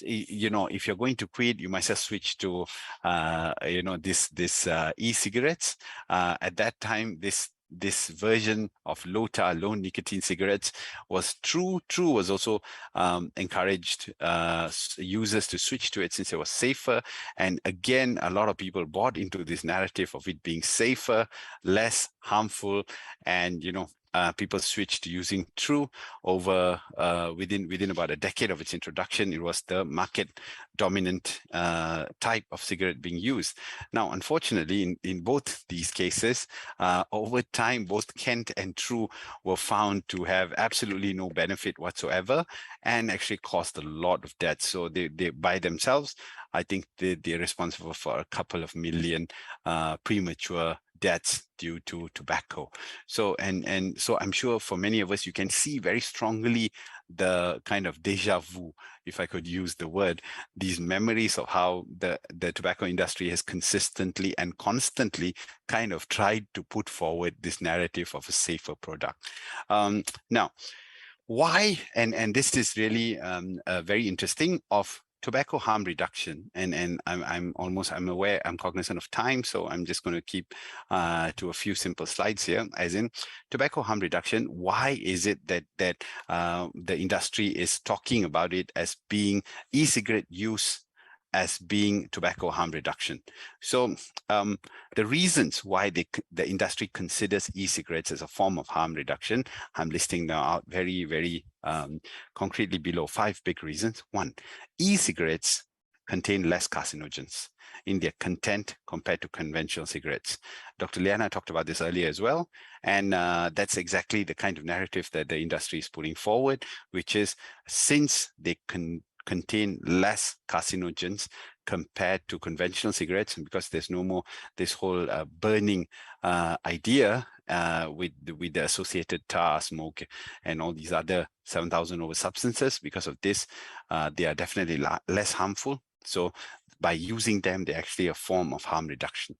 you know, if you're going to quit, you might just switch to you know, this e-cigarettes. At that time, this version of low tar, low nicotine cigarettes was was also encouraged users to switch to it since it was safer. And again, a lot of people bought into this narrative of it being safer, less harmful, and, you know, people switched to using True over within about a decade of its introduction. It was the market dominant type of cigarette being used. Now, unfortunately, in both these cases, over time, both Kent and True were found to have absolutely no benefit whatsoever, and actually caused a lot of death. So they by themselves, I think they're responsible for a couple of million premature deaths due to tobacco. So and so I'm sure for many of us, you can see very strongly the kind of deja vu, if I could use the word, these memories of how the tobacco industry has consistently and constantly kind of tried to put forward this narrative of a safer product. Now, why, and this is really very interesting, of tobacco harm reduction, and I'm aware, I'm cognizant of time, so I'm just going to keep to a few simple slides here. As in tobacco harm reduction, why is it that the industry is talking about it as being e-cigarette use as being tobacco harm reduction? So the reasons why the industry considers e-cigarettes as a form of harm reduction, I'm listing now out very, very concretely below 5 big reasons. 1, e-cigarettes contain less carcinogens in their content compared to conventional cigarettes. Dr. Liana talked about this earlier as well, and that's exactly the kind of narrative that the industry is putting forward, which is since they contain less carcinogens compared to conventional cigarettes, and because there's no more this whole burning idea with the associated tar, smoke, and all these other 7,000 over substances, because of this, they are definitely less harmful. So by using them, they're actually a form of harm reduction.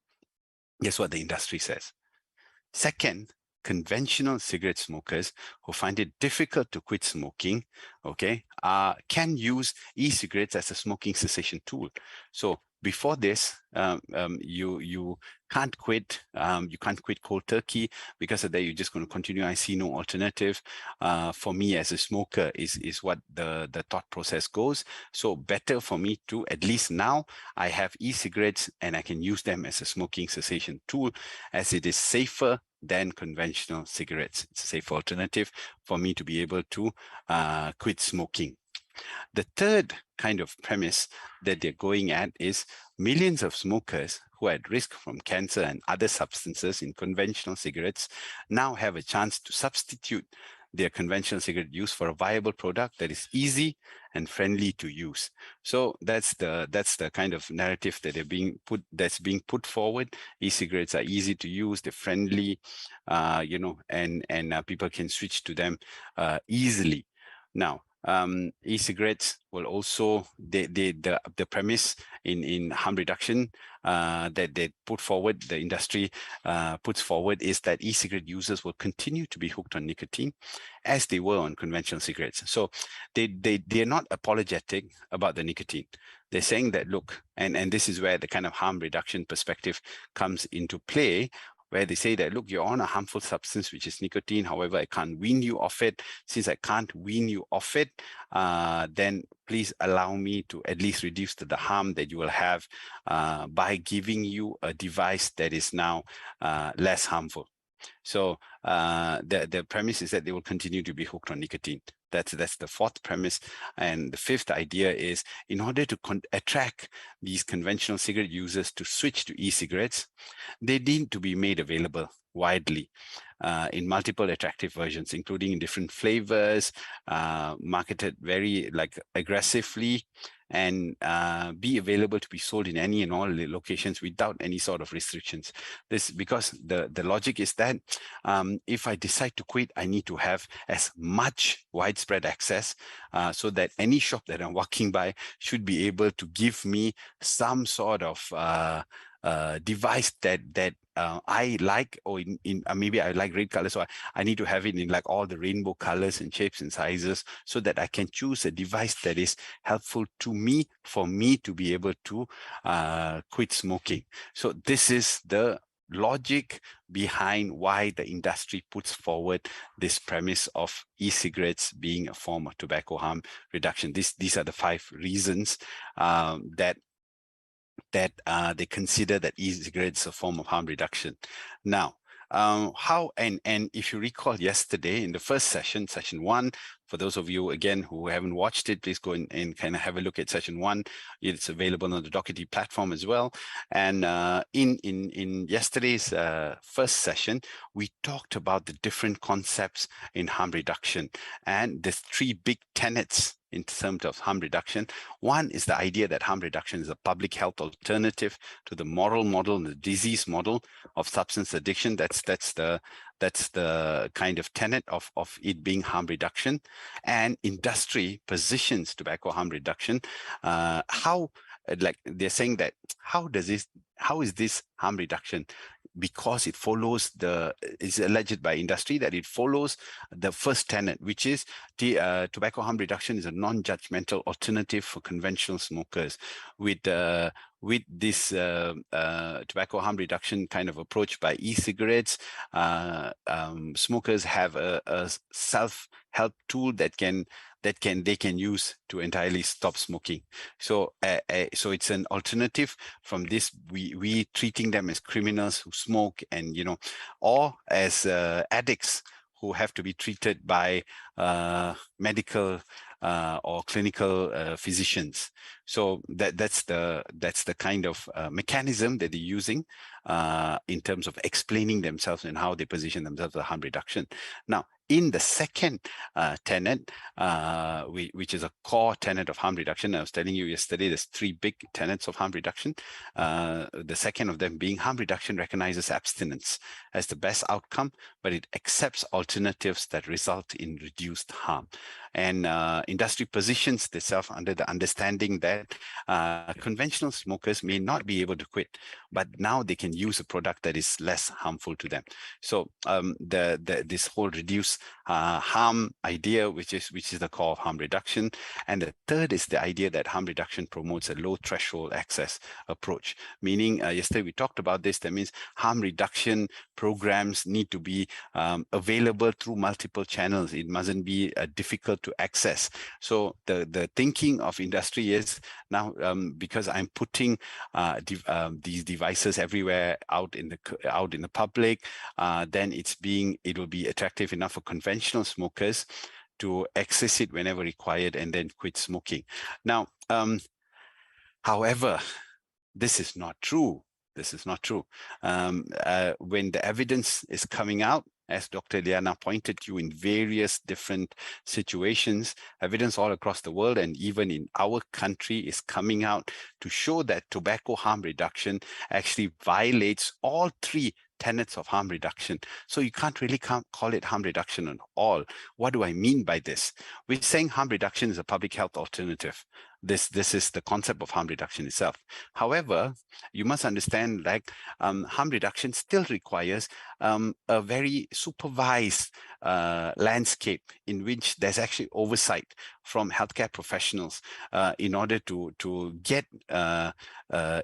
Guess what the industry says? Second, conventional cigarette smokers who find it difficult to quit smoking, okay, can use e-cigarettes as a smoking cessation tool. So before this, you can't quit. You can't quit cold turkey. Because of that, you're just going to continue. I see no alternative. For me as a smoker is what the thought process goes. So better for me to, at least now, I have e-cigarettes and I can use them as a smoking cessation tool, as it is safer than conventional cigarettes. It's a safe alternative for me to be able to quit smoking. The third kind of premise that they're going at is millions of smokers who are at risk from cancer and other substances in conventional cigarettes now have a chance to substitute their conventional cigarette use for a viable product that is easy and friendly to use. So that's the kind of narrative that that's being put forward. E-cigarettes are easy to use, they're friendly, and people can switch to them easily. Now, e-cigarettes will also, the premise in harm reduction that they put forward, the industry puts forward, is that e-cigarette users will continue to be hooked on nicotine as they were on conventional cigarettes. So they're not apologetic about the nicotine. They're saying that, look, and this is where the kind of harm reduction perspective comes into play, where they say that, look, you're on a harmful substance, which is nicotine. However, I can't wean you off it. Since I can't wean you off it, then please allow me to at least reduce the harm that you will have by giving you a device that is now less harmful. So the premise is that they will continue to be hooked on nicotine. That's the fourth premise. And the fifth idea is, in order to attract these conventional cigarette users to switch to e-cigarettes, they need to be made available widely in multiple attractive versions, including in different flavors, marketed very aggressively, and be available to be sold in any and all locations without any sort of restrictions. This because the logic is that if I decide to quit, I need to have as much widespread access so that any shop that I'm walking by should be able to give me some sort of device that I like, or maybe I like red color, so I need to have it in like all the rainbow colors and shapes and sizes, so that I can choose a device that is helpful to me, for me to be able to quit smoking. So this is the logic behind why the industry puts forward this premise of e-cigarettes being a form of tobacco harm reduction. These are the 5 reasons that they consider that e-cigarettes a form of harm reduction. Now, how, and if you recall yesterday in the first session, session 1, for those of you, again, who haven't watched it, please go and kind of have a look at session 1. It's available on the Doherty platform as well. And in yesterday's first session, we talked about the different concepts in harm reduction and the 3 big tenets in terms of harm reduction. One is the idea that harm reduction is a public health alternative to the moral model and the disease model of substance addiction. That's the kind of tenet of it being harm reduction. And industry positions tobacco harm reduction. Like they're saying that how is this harm reduction? Because it follows is alleged by industry that it follows the first tenet, which is the tobacco harm reduction is a non-judgmental alternative for conventional smokers. With this tobacco harm reduction kind of approach by e-cigarettes, smokers have a self-help tool that they can use to entirely stop smoking. So it's an alternative from this. We treating them as criminals who smoke, and or as addicts who have to be treated by medical or clinical physicians. So that's the kind of mechanism that they're using in terms of explaining themselves and how they position themselves as harm reduction. Now, in the second tenet, which is a core tenet of harm reduction, I was telling you yesterday, there's 3 big tenets of harm reduction. The second of them being harm reduction recognizes abstinence as the best outcome, but it accepts alternatives that result in reduced harm. And industry positions themselves under the understanding that conventional smokers may not be able to quit, but now they can use a product that is less harmful to them. So this whole reduce harm idea, which is the core of harm reduction. And the third is the idea that harm reduction promotes a low threshold access approach, meaning yesterday we talked about this. That means harm reduction programs need to be available through multiple channels. It mustn't be difficult to access. So the thinking of industry is now, because I'm putting these devices everywhere out in the public, then it will be attractive enough for conventional smokers to access it whenever required and then quit smoking. Now, however, this is not true. This is not true. When the evidence is coming out, as Dr. Liana pointed to in various different situations, evidence all across the world and even in our country is coming out to show that tobacco harm reduction actually violates all 3 tenets of harm reduction. So you can't really call it harm reduction at all. What do I mean by this? We're saying harm reduction is a public health alternative. This is the concept of harm reduction itself. However, you must understand, like, harm reduction still requires a very supervised landscape in which there's actually oversight from healthcare professionals in order to get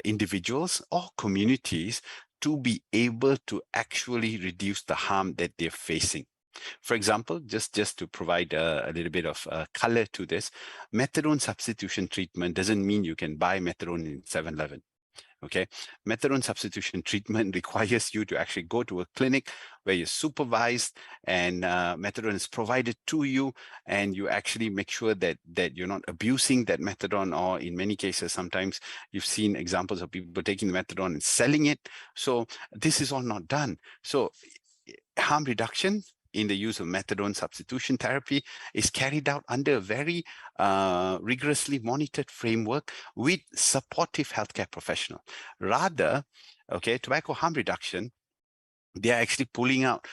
individuals or communities to be able to actually reduce the harm that they're facing. For example, just to provide a little bit of color to this, methadone substitution treatment doesn't mean you can buy methadone in 7-Eleven. Okay, methadone substitution treatment requires you to actually go to a clinic where you're supervised and methadone is provided to you, and you actually make sure that you're not abusing that methadone, or in many cases, sometimes you've seen examples of people taking the methadone and selling it. So this is all not done. So harm reduction in the use of methadone substitution therapy is carried out under a very rigorously monitored framework with supportive healthcare professional. Rather, okay, tobacco harm reduction, they are actually pushing out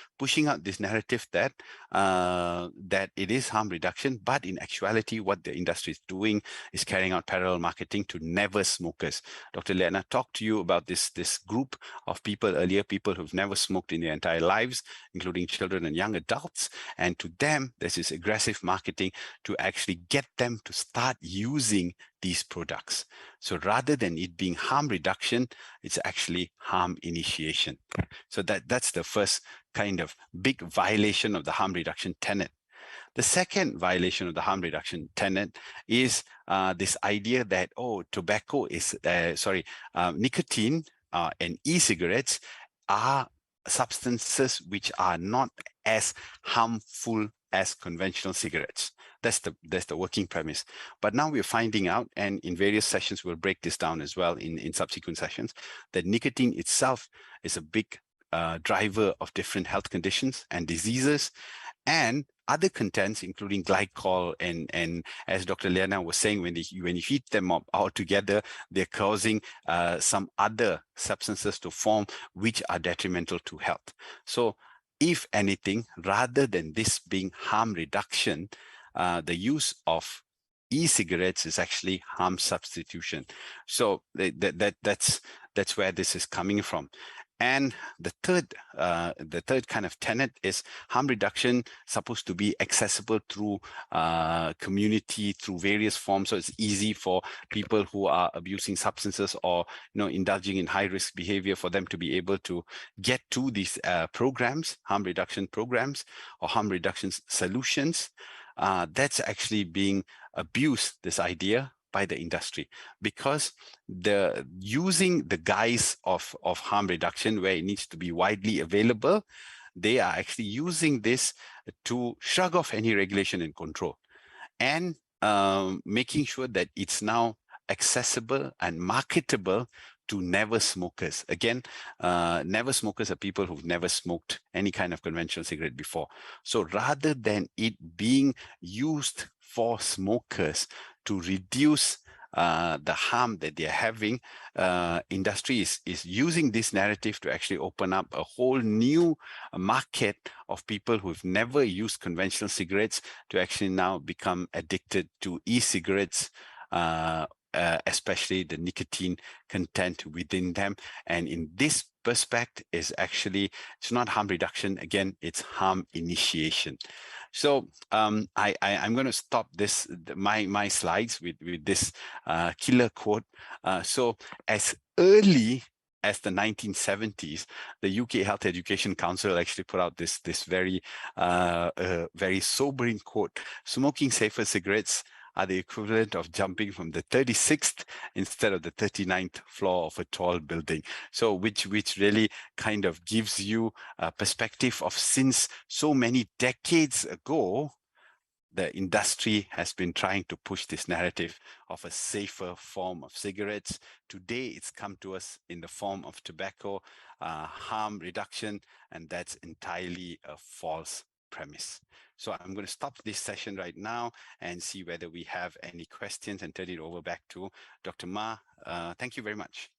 this narrative that that it is harm reduction, but in actuality, what the industry is doing is carrying out parallel marketing to never smokers. Dr. Liana talked to you about this group of people earlier, people who've never smoked in their entire lives, including children and young adults. And to them, there's this aggressive marketing to actually get them to start using these products. So rather than it being harm reduction, it's actually harm initiation. So that's the first kind of big violation of the harm reduction tenet. The second violation of the harm reduction tenet is this idea that, tobacco is, nicotine and e-cigarettes are substances which are not as harmful as conventional cigarettes. That's the working premise. But now we're finding out, and in various sessions, we'll break this down as well in subsequent sessions, that nicotine itself is a big driver of different health conditions and diseases. And other contents, including glycol and as Dr. Liana was saying, when you heat them up all together, they're causing some other substances to form which are detrimental to health. So if anything, rather than this being harm reduction, the use of e-cigarettes is actually harm substitution. So that's where this is coming from. And the third kind of tenet is harm reduction supposed to be accessible through community, through various forms. So it's easy for people who are abusing substances or indulging in high risk behavior for them to be able to get to these programs, harm reduction programs or harm reduction solutions. That's actually being abused, this idea, by the industry, because using the guise of harm reduction where it needs to be widely available, they are actually using this to shrug off any regulation and control, and making sure that it's now accessible and marketable to never smokers. Again, never smokers are people who've never smoked any kind of conventional cigarette before. So rather than it being used for smokers to reduce the harm that they're having, industry is using this narrative to actually open up a whole new market of people who've never used conventional cigarettes to actually now become addicted to e-cigarettes, especially the nicotine content within them. And in this perspective is actually, it's not harm reduction, again, it's harm initiation. So I'm going to stop my slides with this killer quote. So as early as the 1970s, the UK Health Education Council actually put out this very sobering quote: "Smoking safer cigarettes are the equivalent of jumping from the 36th instead of the 39th floor of a tall building." So which really kind of gives you a perspective of, since so many decades ago, the industry has been trying to push this narrative of a safer form of cigarettes. Today, it's come to us in the form of tobacco harm reduction, and that's entirely a false premise. So I'm going to stop this session right now and see whether we have any questions and turn it over back to Dr. Mah. Thank you very much.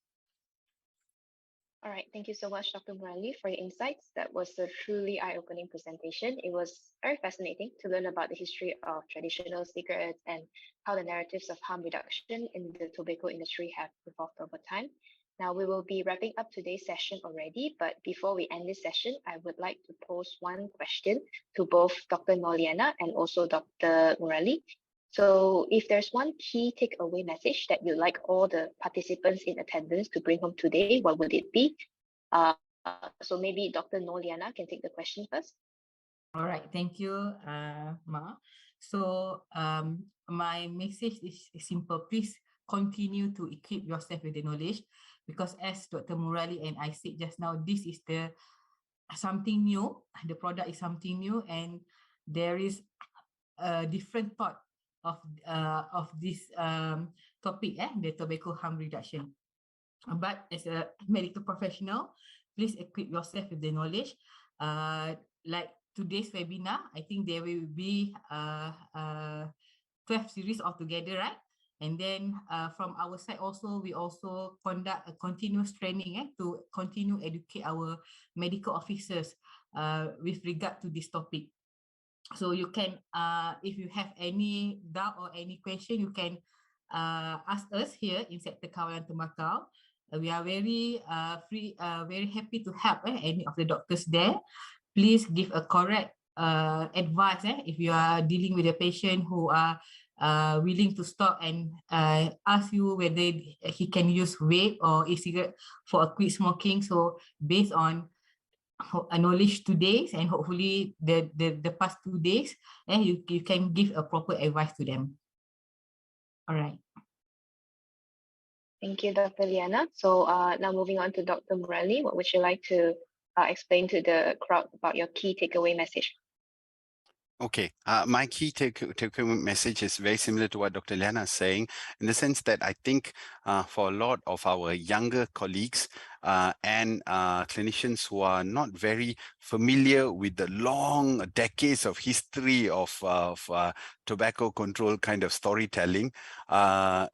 All right, thank you so much, Dr. Murali, for your insights. That was a truly eye-opening presentation. It was very fascinating to learn about the history of traditional cigarettes and how the narratives of harm reduction in the tobacco industry have evolved over time. Now, we will be wrapping up today's session already, but before we end this session, I would like to pose one question to both Dr. Norliana and also Dr. Murali. So if there's one key takeaway message that you'd like all the participants in attendance to bring home today, what would it be? So maybe Dr. Norliana can take the question first. All right, thank you, Ma. So my message is simple. Please continue to equip yourself with the knowledge, because as Dr. Murali and I said just now, this is something new. The product is something new, and there is a different thought of this topic, the tobacco harm reduction. But as a medical professional, please equip yourself with the knowledge. Like today's webinar, I think there will be 12 series altogether, right? And then from our side also, we also conduct a continuous training to continue educate our medical officers with regard to this topic. So you can, if you have any doubt or any question, you can ask us here in Secretariat Tembakau. We are very very happy to help any of the doctors there. Please give a correct advice if you are dealing with a patient who are willing to stop and ask you whether he can use vape or e-cigarette for a quit smoking. So based on knowledge today and hopefully the past 2 days, and you can give a proper advice to them. All right. Thank you, Dr. Liana. So now moving on to Dr. Murali, what would you like to explain to the crowd about your key takeaway message? Okay, my key take-home message is very similar to what Dr. Liana is saying, in the sense that I think for a lot of our younger colleagues and clinicians who are not very familiar with the long decades of history of tobacco control kind of storytelling,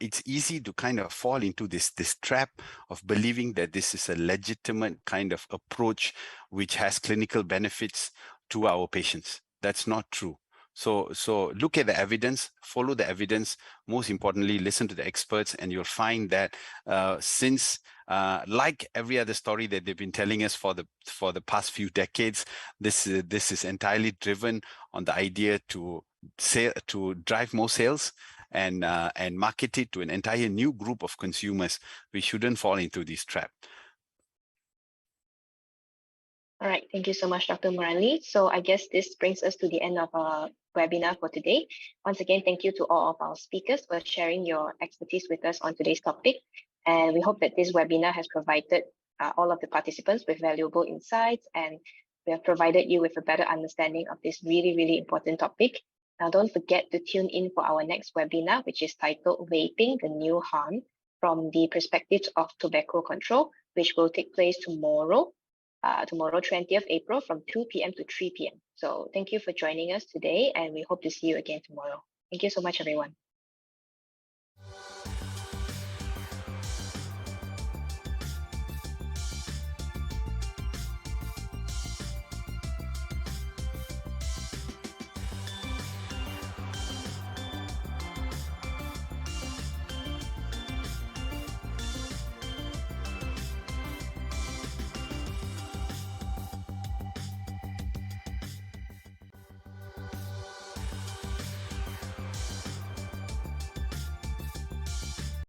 it's easy to kind of fall into this trap of believing that this is a legitimate kind of approach which has clinical benefits to our patients. That's not true. So look at the evidence, follow the evidence. Most importantly, listen to the experts, and you'll find that since like every other story that they've been telling us for the past few decades, this is entirely driven on the idea to drive more sales and market it to an entire new group of consumers. We shouldn't fall into this trap. All right, thank you so much, Dr. Murali. So I guess this brings us to the end of our webinar for today. Once again, thank you to all of our speakers for sharing your expertise with us on today's topic. And we hope that this webinar has provided all of the participants with valuable insights, and we have provided you with a better understanding of this really, really important topic. Now, don't forget to tune in for our next webinar, which is titled Vaping, the New Harm, from the Perspectives of Tobacco Control, which will take place tomorrow, 20th April from 2 p.m. to 3 p.m. So thank you for joining us today, and we hope to see you again tomorrow. Thank you so much, everyone.